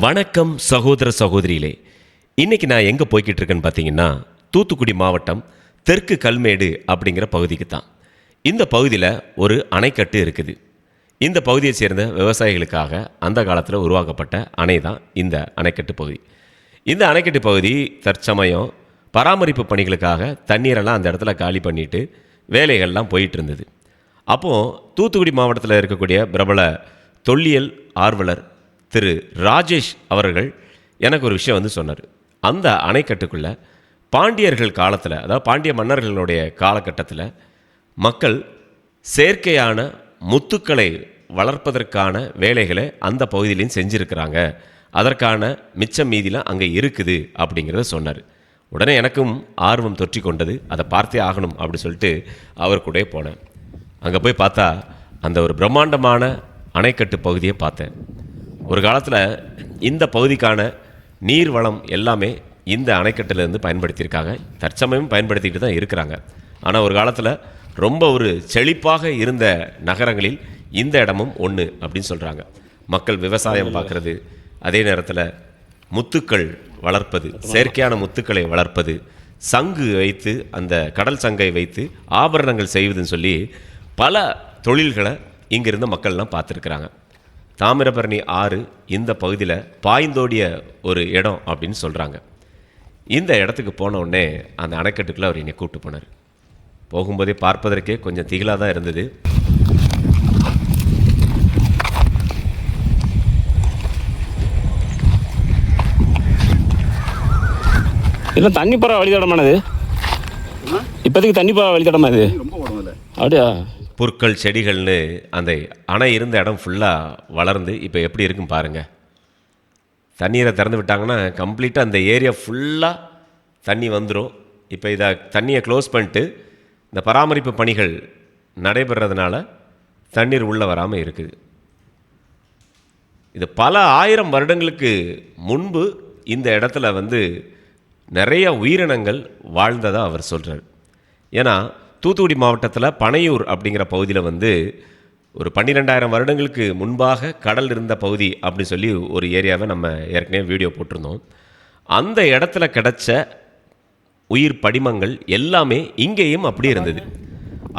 வணக்கம் சகோதர சகோதரிகளே. இன்றைக்கி நான் எங்கே போய்கிட்டு இருக்கேன்னு பார்த்தீங்கன்னா, தூத்துக்குடி மாவட்டம் தெற்கு கல்மேடு அப்படிங்கிற பகுதிக்கு தான். இந்த பகுதியில் ஒரு அணைக்கட்டு இருக்குது. இந்த பகுதியை சேர்ந்த விவசாயிகளுக்காக அந்த காலத்தில் உருவாக்கப்பட்ட அணை தான் இந்த அணைக்கட்டு பகுதி. இந்த அணைக்கட்டு பகுதி தற்சமயம் பராமரிப்பு பணிகளுக்காக தண்ணீரெல்லாம் அந்த இடத்துல காலி பண்ணிவிட்டு வேலைகள்லாம் போயிட்டு இருந்தது. அப்போது தூத்துக்குடி மாவட்டத்தில் இருக்கக்கூடிய பிரபல தொல்லியல் ஆர்வலர் திரு ராஜேஷ் அவர்கள் எனக்கு ஒரு விஷயம் சொன்னார். அந்த அணைக்கட்டுக்குள்ளே பாண்டியர்கள் காலத்தில், அதாவது பாண்டிய மன்னர்களுடைய காலகட்டத்தில் மக்கள் செயற்கையான முத்துக்களை வளர்ப்பதற்கான வேலைகளை அந்த பகுதியிலையும் செஞ்சுருக்கிறாங்க. அதற்கான மிச்சம் மீதிலாம் அங்கே இருக்குது அப்படிங்கிறத சொன்னார். உடனே எனக்கும் ஆர்வம் தொற்றி கொண்டது. அதை பார்த்தே ஆகணும் அப்படி சொல்லிட்டு அவர் கூட போனேன். அங்கே போய் பார்த்தா அந்த ஒரு பிரம்மாண்டமான அணைக்கட்டு பகுதியை பார்த்தேன். ஒரு காலத்தில் இந்த பகுதிக்கான நீர் வளம் எல்லாமே இந்த அணைக்கட்டிலேருந்து பயன்படுத்தியிருக்காங்க. தற்சமயம் பயன்படுத்திக்கிட்டு தான் இருக்கிறாங்க. ஆனால் ஒரு காலத்தில் ரொம்ப ஒரு செழிப்பாக இருந்த நகரங்களில் இந்த இடமும் ஒன்று அப்படின்னு சொல்கிறாங்க. மக்கள் விவசாயம் பார்க்குறது, அதே நேரத்தில் முத்துக்கள் வளர்ப்பது, செயற்கையான முத்துக்களை வளர்ப்பது, சங்கு வைத்து அந்த கடல் சங்கை வைத்து ஆபரணங்கள் செய்வதுன்னு சொல்லி பல தொழில்களை இங்கிருந்த மக்கள்லாம் பார்த்துருக்குறாங்க. தாமிரபரணி ஆறு இந்த பகுதியில் பாய்ந்தோடிய ஒரு இடம் அப்படின்னு சொல்கிறாங்க. இந்த இடத்துக்கு போன உடனே அந்த அணைக்கட்டுக்குள்ளே அவர் என்னை கூப்பிட்டு போனார். போகும்போதே பார்ப்பதற்கே கொஞ்சம் திகிலாக தான் இருந்தது. இல்லை தண்ணி போகிற வழித்தடமானது, இப்போதைக்கு தண்ணி போகிற வழித்தடமா இது? அப்படியா? புற்கள் செடிகள்னு அந்த அணை இருந்த இடம் ஃபுல்லாக வளர்ந்து இப்போ எப்படி இருக்குன்னு பாருங்கள். தண்ணீரை திறந்து விட்டாங்கன்னா கம்ப்ளீட்டாக அந்த ஏரியா ஃபுல்லாக தண்ணி வந்துடும். இப்போ இதை தண்ணியை க்ளோஸ் பண்ணிட்டு இந்த பராமரிப்பு பணிகள் நடைபெறதுனால தண்ணீர் உள்ளே வராமல் இருக்குது. இது பல ஆயிரம் வருடங்களுக்கு முன்பு இந்த இடத்துல நிறைய உயிரினங்கள் வாழ்ந்ததாக அவர் சொல்கிறார். ஏன்னா தூத்துக்குடி மாவட்டத்தில் பனையூர் அப்படிங்கிற பகுதியில் ஒரு 12,000 வருடங்களுக்கு முன்பாக கடல் இருந்த பகுதி அப்படின்னு சொல்லி ஒரு ஏரியாவை நம்ம ஏற்கனவே வீடியோ போட்டிருந்தோம். அந்த இடத்துல கிடைச்ச உயிர் படிமங்கள் எல்லாமே இங்கேயும் அப்படி இருந்தது.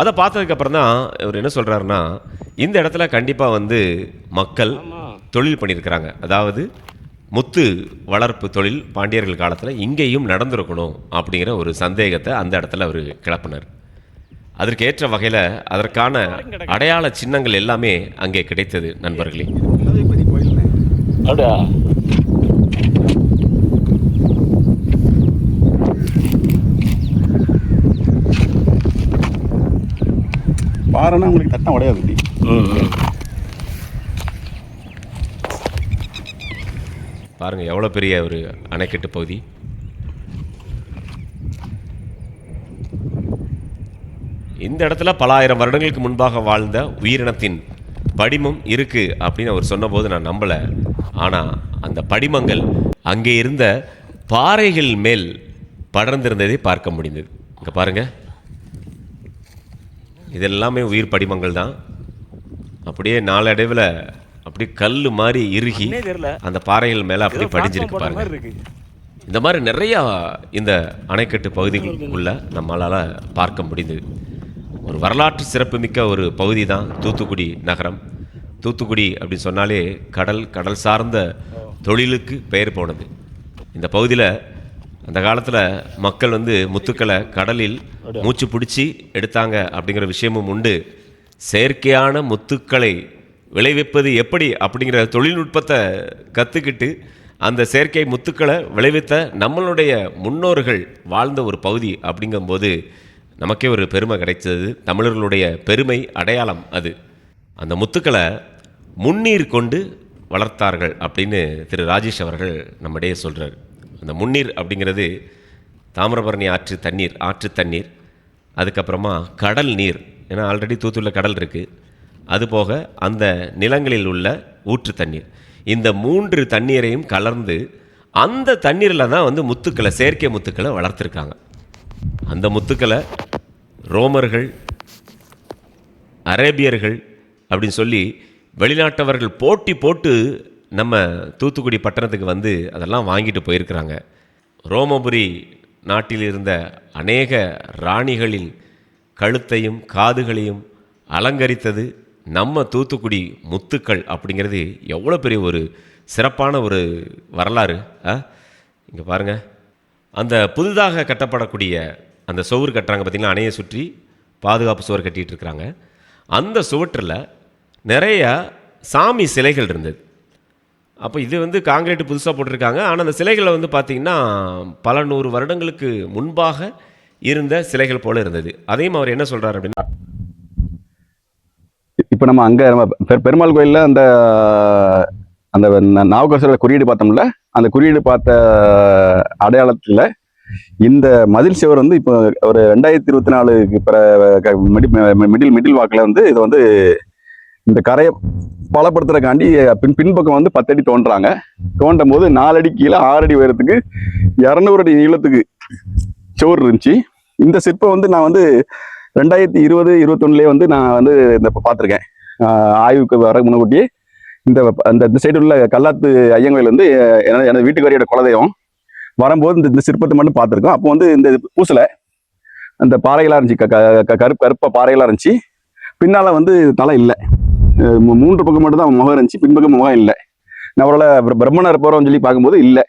அதை பார்த்ததுக்கப்புறம் தான் இவர் என்ன சொல்கிறாருன்னா, இந்த இடத்துல கண்டிப்பாக மக்கள் தொழில் பண்ணியிருக்கிறாங்க. அதாவது முத்து வளர்ப்பு தொழில் பாண்டியர்கள் காலத்தில் இங்கேயும் நடந்திருக்கணும் அப்படிங்கிற ஒரு சந்தேகத்தை அந்த இடத்துல அவர் கிளப்பினார். அதற்கேற்ற வகையில் அதற்கான அடையாள சின்னங்கள் எல்லாமே அங்கே கிடைத்தது. நண்பர்களே, பாருன்னா உங்களுக்கு தட்டம் உடையாது. பாருங்கள் எவ்வளோ பெரிய ஒரு அணைக்கட்டு பகுதி. இந்த இடத்துல பல ஆயிரம் வருடங்களுக்கு முன்பாக வாழ்ந்த உயிரினத்தின் படிமம் இருக்குது அப்படின்னு அவர் சொன்னபோது நான் நம்பலை. ஆனால் அந்த படிமங்கள் அங்கே இருந்த பாறைகள் மேல் படர்ந்திருந்ததை பார்க்க முடிந்தது. இங்கே பாருங்கள், இதெல்லாமே உயிர் படிமங்கள் தான். அப்படியே நாளடைவில் அப்படி கல் மாதிரி இறுகி அந்த பாறைகள் மேலே அப்படி படிஞ்சிருக்கு பாருங்கள். இந்த மாதிரி நிறையா இந்த அணைக்கட்டு பகுதிகளுக்குள்ள நம்மளால் பார்க்க முடிந்தது. ஒரு வரலாற்று சிறப்புமிக்க ஒரு பகுதி தான் தூத்துக்குடி நகரம். தூத்துக்குடி அப்படின்னு சொன்னாலே கடல் சார்ந்த தொழிலுக்கு பெயர் போனது. இந்த பகுதியில் அந்த காலத்தில் மக்கள் முத்துக்களை கடலில் மூச்சு பிடிச்சி எடுத்தாங்க அப்படிங்கிற விஷயமும் உண்டு. செயற்கையான முத்துக்களை விளைவிப்பது எப்படி அப்படிங்கிற தொழில்நுட்பத்தை கற்றுக்கிட்டு அந்த செயற்கை முத்துக்களை விளைவித்த நம்மளுடைய முன்னோர்கள் வாழ்ந்த ஒரு பகுதி அப்படிங்கும்போது நமக்கே ஒரு பெருமை கிடைச்சது. தமிழர்களுடைய பெருமை அடையாளம் அது. அந்த முத்துக்களை முன்னீர் கொண்டு வளர்த்தார்கள் அப்படின்னு திரு ராஜேஷ் அவர்கள் நம்மிடையே சொல்கிறார். அந்த முன்னீர் அப்படிங்கிறது தாமிரபரணி ஆற்று தண்ணீர், அதுக்கப்புறமா கடல் நீர். ஏன்னா ஆல்ரெடி தூத்துக்குடியில் கடல் இருக்குது. அதுபோக அந்த நிலங்களில் உள்ள ஊற்று தண்ணீர், இந்த 3 தண்ணீரையும் கலந்து அந்த தண்ணீரில் தான் முத்துக்களை, செயற்கை முத்துக்களை வளர்த்துருக்காங்க. அந்த முத்துக்களை ரோமர்கள், அரேபியர்கள் அப்படின்னு சொல்லி வெளிநாட்டவர்கள் போட்டி போட்டு நம்ம தூத்துக்குடி பட்டணத்துக்கு வந்து அதெல்லாம் வாங்கிட்டு போயிருக்கிறாங்க. ரோமபுரி நாட்டில் இருந்த அநேக ராணிகளின் கழுத்தையும் காதுகளையும் அலங்கரித்தது நம்ம தூத்துக்குடி முத்துக்கள் அப்படிங்கிறது எவ்வளோ பெரிய ஒரு சிறப்பான ஒரு வரலாறு. இங்கே பாருங்கள், அந்த புதிதாக கட்டப்படக்கூடிய அந்த சுவர் கட்டுறாங்க பார்த்திங்களா, அணையை சுற்றி பாதுகாப்பு சுவர் கட்டிகிட்டு இருக்கிறாங்க. அந்த சுவற்றில் நிறையா சாமி சிலைகள் இருந்தது. அப்போ இது வந்து காங்கிரீட் புதுசாக போட்டிருக்காங்க. ஆனால் அந்த சிலைகளை வந்து பார்த்திங்கன்னா பல 100 வருடங்களுக்கு முன்பாக இருந்த சிலைகள் போல இருந்தது. அதையும் அவர் என்ன சொல்கிறார் அப்படின்னா, இப்போ நம்ம அங்கே பெருமாள் கோயிலில் அந்த அந்த நாவுக்கரசரோட குறியீடு பார்த்தோம்ல, அந்த குறியீடு பார்த்த அடையாளத்தில் இந்த மதில் சுவர் வந்து இப்போ ஒரு 2024 மிடில் வாக்கில் வந்து இது வந்து இந்த கரையை பலப்படுத்துறதுக்காண்டி பின்பக்கம் வந்து 10 அடி தோன்றாங்க. தோண்டும் போது 4 அடி கீழே 6 அடி உயரத்துக்கு 200 அடி நீளத்துக்கு சுவர் இருந்துச்சு. இந்த சிற்பம் வந்து நான் வந்து 2020-21 வந்து நான் வந்து இந்த பார்த்துருக்கேன். ஆய்வுக்கு வர முன்னக்கூட்டியே இந்த அந்த சைடு உள்ள கல்லாத்து ஐயங்கோயில் வந்து எனது வீட்டுக்காரியோட குலதெய்வம். வரும்போது இந்த சிற்பத்தை மட்டும் பார்த்துருக்கோம். அப்போ வந்து இந்த பூசில் அந்த பாறைகளாக இருந்துச்சு, கருப்பா பாறைகளாக இருந்துச்சு. பின்னால் வந்து தலை இல்லை, 3 பக்கம் மட்டும் தான் முகம் இருந்துச்சு, பின்பக்கம் முகம் இல்லை. நான் அவரோட பிரம்மணர் போகிறோம்னு சொல்லி பார்க்கும்போது இல்லை.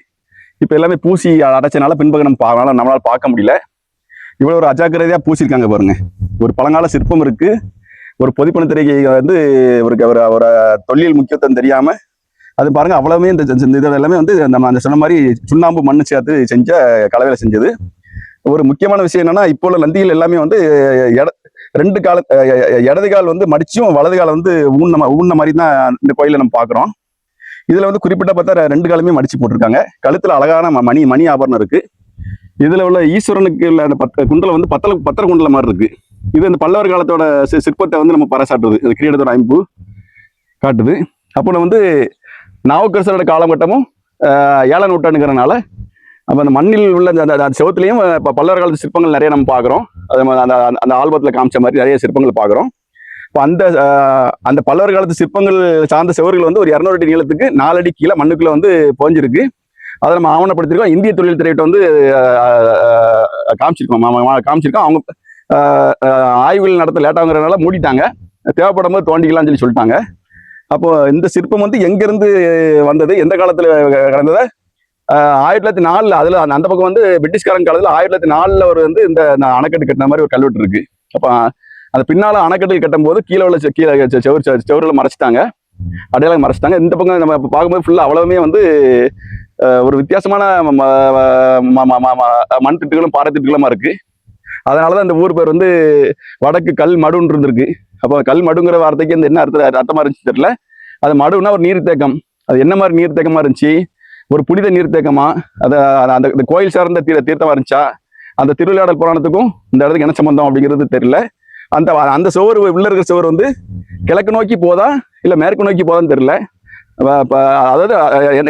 இப்போ எல்லாமே பூசி அடைச்சனால பின்பக்கம் நம்மளால் பார்க்க முடியல. இவ்வளோ ஒரு அஜாக்கிரதையாக பூசியிருக்காங்க பாருங்க. ஒரு பழங்கால சிற்பம் இருக்கு, ஒரு பொதுப்பணித்துறைக்கு வந்து ஒரு தொல்லியல் முக்கியத்துவம் தெரியாம அது பாருங்க. அவ்வளவுமே இந்த இதோட எல்லாமே வந்து நம்ம அந்த சொன்ன மாதிரி சுண்ணாம்பு மண்ணு சேர்த்து செஞ்ச கலவையில செஞ்சது. ஒரு முக்கியமான விஷயம் என்னன்னா, இப்போ உள்ள நந்திகள் எல்லாமே வந்து 2 கால இடது கால் வந்து மடிச்சும் வலது கால் வந்து ஊன்ன மாதிரி தான் இந்த கோயில நம்ம பாக்குறோம். இதுல வந்து குறிப்பிட்ட பார்த்தா 2 காலுமே மடிச்சு போட்டிருக்காங்க. கழுத்துல அழகான மணி ஆபரணம் இருக்கு. இதுல உள்ள ஈஸ்வரனுக்கு உள்ள அந்த குண்டலம் வந்து பத்திர குண்டலம் மாதிரி இருக்கு. இது இந்த பல்லவர் காலத்தோட சிற்பத்தை வந்து நம்ம பறைசாட்டுறது, இந்த கிரீடத்தோட அமைப்பு காட்டுது. அப்போ வந்து நாவுக்கரசரோட காலகட்டமும் 7ஆம் நூற்றாண்டுங்கிறனால அப்போ அந்த மண்ணில் உள்ள அந்த செவத்துலையும் பல்லவர் காலத்து சிற்பங்கள் நிறைய நம்ம பார்க்குறோம். அந்த ஆல்பத்தில் காமிச்ச மாதிரி நிறைய சிற்பங்கள் பார்க்குறோம். இப்போ அந்த பல்லவர் காலத்து சிற்பங்கள் சார்ந்த செவர்கள் வந்து ஒரு 200 அடி நீளத்துக்கு 4 அடி கீழே மண்ணுக்குள்ள வந்து போஞ்சிருக்கு. அதை நம்ம ஆவணப்படுத்திருக்கோம். இந்திய தொழில் திரையிட்ட வந்து காமிச்சிருக்கோம். அவங்க ஆய்வுகள் நடத்த லேட்டாகிறதுனால மூடிட்டாங்க. தேவைப்படும் போது தோண்டிக்கலாம்னு சொல்லி சொல்லிட்டாங்க. அப்போ இந்த சிற்பம் வந்து எங்கிருந்து வந்தது, எந்த காலத்துல கடந்தது, 1904 அதுல அந்த பக்கம் வந்து பிரிட்டிஷ்காரன் காலத்துல 1904 ஒரு வந்து இந்த அணைக்கட்டு கட்டின மாதிரி ஒரு கல்வெட்டு இருக்கு. அப்ப அந்த பின்னால அணைக்கட்டு கட்டும் போது கீழே உள்ள செவருல மறைச்சிட்டாங்க, அடையாளம் மறைச்சிட்டாங்க. இந்த பக்கம் நம்ம பார்க்கும்போது ஃபுல்லா அவ்வளவுமே வந்து ஒரு வித்தியாசமான மண் திட்டுகளும் பாறை திட்டுகளுமா இருக்கு. அதனாலதான் இந்த ஊர் பேர் வந்து வடக்கு கல் மடுன்னு இருந்திருக்கு. அப்போ கல் மடுங்கிற வார்த்தைக்கு என்ன அர்த்தமா இருந்துச்சு தெரியல. அது மடுனா ஒரு நீர்த்தேக்கம். அது என்ன மாதிரி நீர்த்தேக்கமா இருந்துச்சு, ஒரு புனித நீர்த்தேக்கமா, அது அந்த கோயில் சார்ந்த தீர்த்தமா இருந்துச்சா, அந்த திருவிளையாடல் புராணத்துக்கும் இந்த இடத்துக்கு என்ன சம்பந்தம் அப்படிங்கிறது தெரியல. அந்த சுவர் உள்ள இருக்கிற சுவர் வந்து கிழக்கு நோக்கி போதா இல்ல மேற்கு நோக்கி போதான்னு தெரியல. அதாவது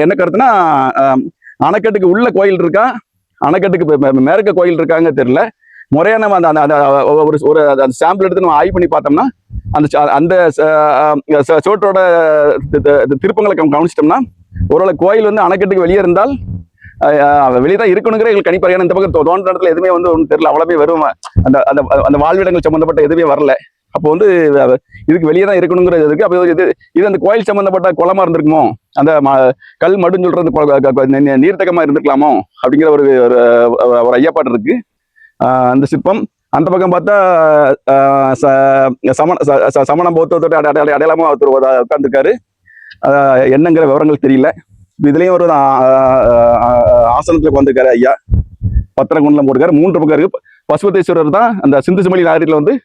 என்ன கருத்துனா, அணைக்கட்டுக்கு உள்ள கோயில் இருக்கா, அணைக்கட்டுக்கு மேற்க கோயில் இருக்காங்க தெரியல. முறையான ஒரு சாம்பிள் எடுத்து நம்ம ஆய்வு பண்ணி பார்த்தோம்னா அந்த சோற்றோட திருப்பங்களை கவனிச்சிட்டோம்னா ஒருவேளை கோயில் வந்து அணைக்கட்டுக்கு வெளியே இருந்தால் வெளியே தான் இருக்கணுங்கிற எங்களுக்கு கணிப்பறையான இந்த பக்கம் தோன்ற இடத்துல எதுவுமே வந்து ஒன்றும் தெரியல. அவ்வளவுமே வரும் அந்த வாழ்விடங்கள் சம்பந்தப்பட்ட எதுவுமே வரல. அப்போ வந்து இதுக்கு வெளியே தான் இருக்கணுங்கிறது இருக்கு. அப்போ இது அந்த கோயில் சம்பந்தப்பட்ட குளமா இருந்திருக்குமோ, அந்த கல் மடுன்னு சொல்றது நீர்த்தகமா இருந்திருக்கலாமோ அப்படிங்கிற ஒரு ஐயப்பாடு இருக்கு. அந்த சிற்பம் அந்த பக்கம் பார்த்தா சமண பௌத்தத்தோட அடையாளமா உட்கார்ந்துருக்காரு. என்னங்கிற விவரங்கள் தெரியல. இதுலயும் ஒரு ஆசனத்துல உட்காந்துருக்காரு ஐயா, பத்திர குண்டலம் போட்டிருக்காரு. 3 பக்கம் இருக்கு. பசுபதீஸ்வரர் தான் அந்த சிந்து சமவெளி நாகரிகத்துல வந்து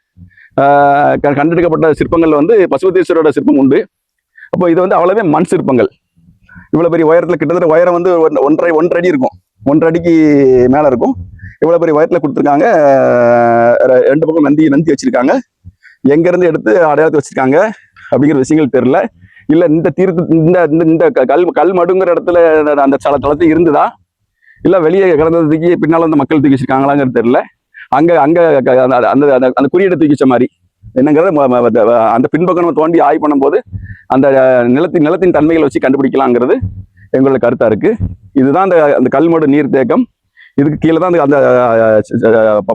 கண்டெடுக்கப்பட்ட சிற்பங்கள்ல வந்து பசுபதீஸ்வரோட சிற்பம் உண்டு. அப்போ இது வந்து அவ்வளவே மண் சிற்பங்கள். இவ்வளவு பெரிய உயரத்துல கிட்டத்தட்ட உயரம் வந்து 1.5 அடி இருக்கும், 1.5 அடிக்கு மேல இருக்கும். இவ்வளவு பெரிய உயரத்துல கொடுத்துருக்காங்க. 2 பக்கம் நந்தி வச்சிருக்காங்க. எங்க இருந்து எடுத்து அடையாளத்தை வச்சிருக்காங்க அப்படிங்கிற விஷயங்கள் தெரியல. இல்ல இந்த இந்த கல் மடுங்கிற இடத்துல அந்த தளத்துல இருந்துதா, இல்ல வெளியே கிடந்ததுக்கு பின்னால அந்த மக்கள் தூக்கி வச்சிருக்காங்களாங்கிறது தெரியல. அங்க அந்த குறியீடை தூக்கி வச்ச மாதிரி என்னங்கிறத அந்த பின்பக்கம் நம்ம தோண்டி ஆய்வு பண்ணும்போது அந்த நிலத்தின் தன்மைகளை வச்சு கண்டுபிடிக்கலாங்கிறது எங்களோட கருத்தா இருக்கு. இதுதான் அந்த கல்மடு நீர் தேக்கம். இதுக்கு கீழே தான் அந்த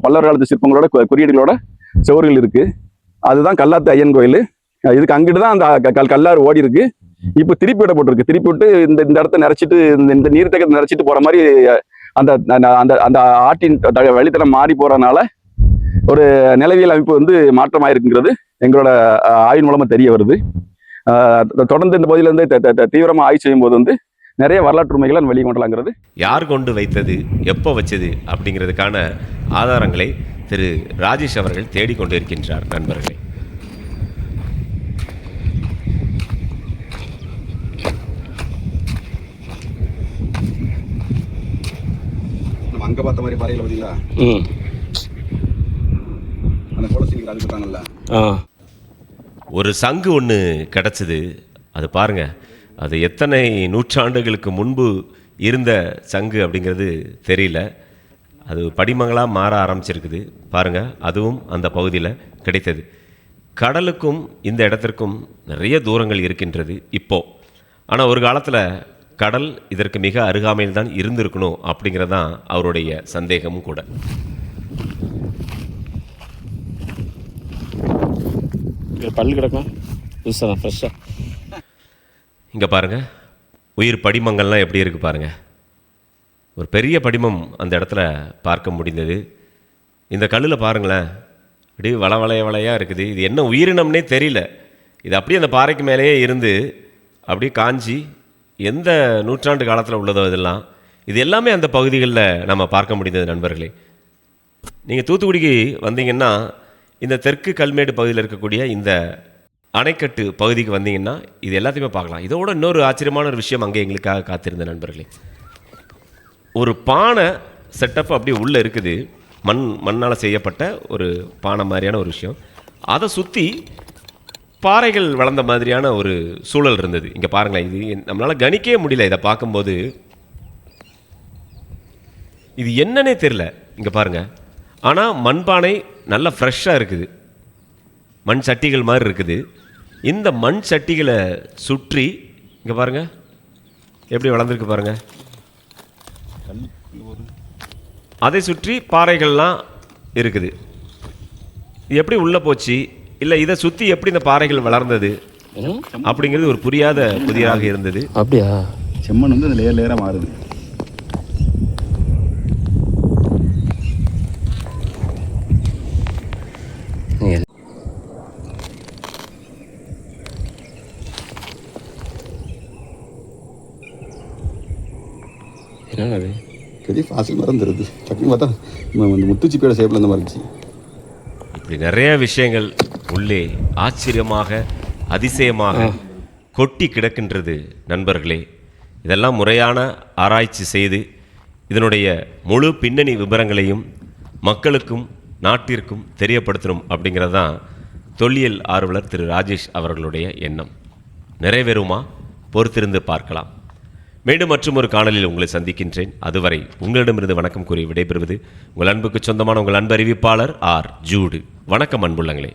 பல்லவர் காலத்து சிற்பங்களோட குறியீடுகளோட சுவர்கள் இருக்கு. அதுதான் கல்லாத்து ஐயன் கோயில். இதுக்கு அங்கிட்டு தான் அந்த கல்லாறு ஓடி இருக்கு. இப்போ திருப்பி விடப்பட்டிருக்கு. திருப்பி விட்டு இந்த இடத்த நிறைச்சிட்டு இந்த நீர் தேக்கத்தை நிறைச்சிட்டு போற மாதிரி அந்த அந்த அந்த ஆற்றின் வழித்தடம் மாறி போறதுனால ஒரு நிலவியல் அமைப்பு வந்து மாற்றமாயிருக்குங்கிறது எங்களோட ஆய்வு மூலமா தெரிய வருது. தொடர்ந்து இந்த பகுதியில இருந்து தீவிரமா ஆய்வு செய்யும் போது வந்து நிறைய வரலாற்று உண்மைகளை வெளியே கொண்டலாங்கிறது. யார் கொண்டு வைத்தது, எப்போ வச்சது அப்படிங்கிறதுக்கான ஆதாரங்களை திரு ராஜேஷ் அவர்கள் தேடிக்கொண்டு இருக்கின்றார். நண்பர்களே, அங்க பார்த்த மாதிரி பாறையில பாத்தீங்களா, அந்த கோலசிங்க அதுக்குட்டாங்கல்ல, ஒரு சங்கு ஒன்று கிடச்சிது. அது பாருங்க, அது எத்தனை நூற்றாண்டுகளுக்கு முன்பு இருந்த சங்கு அப்படிங்கிறது தெரியல. அது படிமங்களாக மாற ஆரம்பிச்சிருக்குது பாருங்க. அதுவும் அந்த பகுதியில் கிடைத்தது. கடலுக்கும் இந்த இடத்திற்கும் நிறைய தூரங்கள் இருக்கின்றது இப்போ. ஆனால் ஒரு காலத்தில் கடல் இதற்கு மிக அருகாமையில் தான் இருந்திருக்கணும் அப்படிங்கிறது தான் அவருடைய சந்தேகமும் கூட. பல்லு கிடக்கும் ஃப்ரெஷ்ஷாக. இங்கே பாருங்கள், உயிர் படிமங்கள்லாம் எப்படி இருக்குது பாருங்கள். ஒரு பெரிய படிமம் அந்த இடத்துல பார்க்க முடிந்தது. இந்த கல்லில் பாருங்களேன், அப்படியே வளையாக இருக்குது. இது என்ன உயிரினம்னே தெரியல. இது அப்படியே அந்த பாறைக்கு மேலேயே இருந்து அப்படியே காஞ்சி எந்த நூற்றாண்டு காலத்தில் உள்ளதோ இதெல்லாம், இது எல்லாமே அந்த பகுதிகளில் நம்ம பார்க்க முடிந்தது. நண்பர்களே, நீங்கள் தூத்துக்குடிக்கு வந்தீங்கன்னா இந்த தெற்கு கல்மேடு பகுதியில் இருக்கக்கூடிய இந்த அணைக்கட்டு பகுதிக்கு வந்தீங்கன்னா இது எல்லாத்தையுமே பார்க்கலாம். இதோட இன்னொரு ஆச்சரியமான ஒரு விஷயம் அங்கே எங்களுக்காக காத்திருந்த நண்பர்களே, ஒரு பானை செட்டப் அப்படியே உள்ளே இருக்குது. மண்ணால் செய்யப்பட்ட ஒரு பானை மாதிரியான ஒரு விஷயம். அதை சுற்றி பாறைகள் வளர்ந்த மாதிரியான ஒரு சூழல் இருந்தது. இங்கே பாருங்களேன், இது நம்மளால் கணிக்கவே முடியல. இதை பார்க்கும்போது இது என்னன்னே தெரில. இங்கே பாருங்கள், ஆனால் மண்பானை நல்லா ஃப்ரெஷ்ஷாக இருக்குது. மண் சட்டிகள் மாதிரி இருக்குது. இந்த மண் சட்டிகளை சுற்றி இங்கே பாருங்கள் எப்படி வளர்ந்துருக்கு பாருங்கள். அதை சுற்றி பாறைகள்லாம் இருக்குது. இது எப்படி உள்ளே போச்சு, இல்லை இதை சுற்றி எப்படி இந்த பாறைகள் வளர்ந்தது அப்படிங்கிறது ஒரு புரியாத புதிராக இருந்தது. அப்படியா? செம்மண் வந்து லேயர் லேயராக மாறுது. என்னங்க அது? பெரிய ஃபாசில் மரம் தருது. டக்குன்னு பார்த்தா இந்த முத்துச்சிப்பியோட ஷேப்பில் இந்த மாதிரி இருந்துச்சு. இப்படி நிறைய விஷயங்கள் உள்ளே ஆச்சரியமாக அதிசயமாக கொட்டி கிடக்கின்றது நண்பர்களே. இதெல்லாம் முறையான ஆராய்ச்சி செய்து இதனுடைய முழு பின்னணி விவரங்களையும் மக்களுக்கும் நாட்டிற்கும் தெரியப்படுத்தணும் அப்படிங்கிறது தான் தொல்லியல் ஆர்வலர் திரு ராஜேஷ் அவர்களுடைய எண்ணம். நிறைவேறுமா? பொறுத்திருந்து பார்க்கலாம். மீண்டும் மற்றும் ஒரு காணொலியில் உங்களை சந்திக்கின்றேன். அதுவரை உங்களிடமிருந்து வணக்கம் கூறி விடைபெறுவது உங்கள் அன்புக்கு சொந்தமான உங்கள் அன்பு அறிவிப்பாளர் ஆர். ஜூடு. வணக்கம் அன்புள்ளங்களே.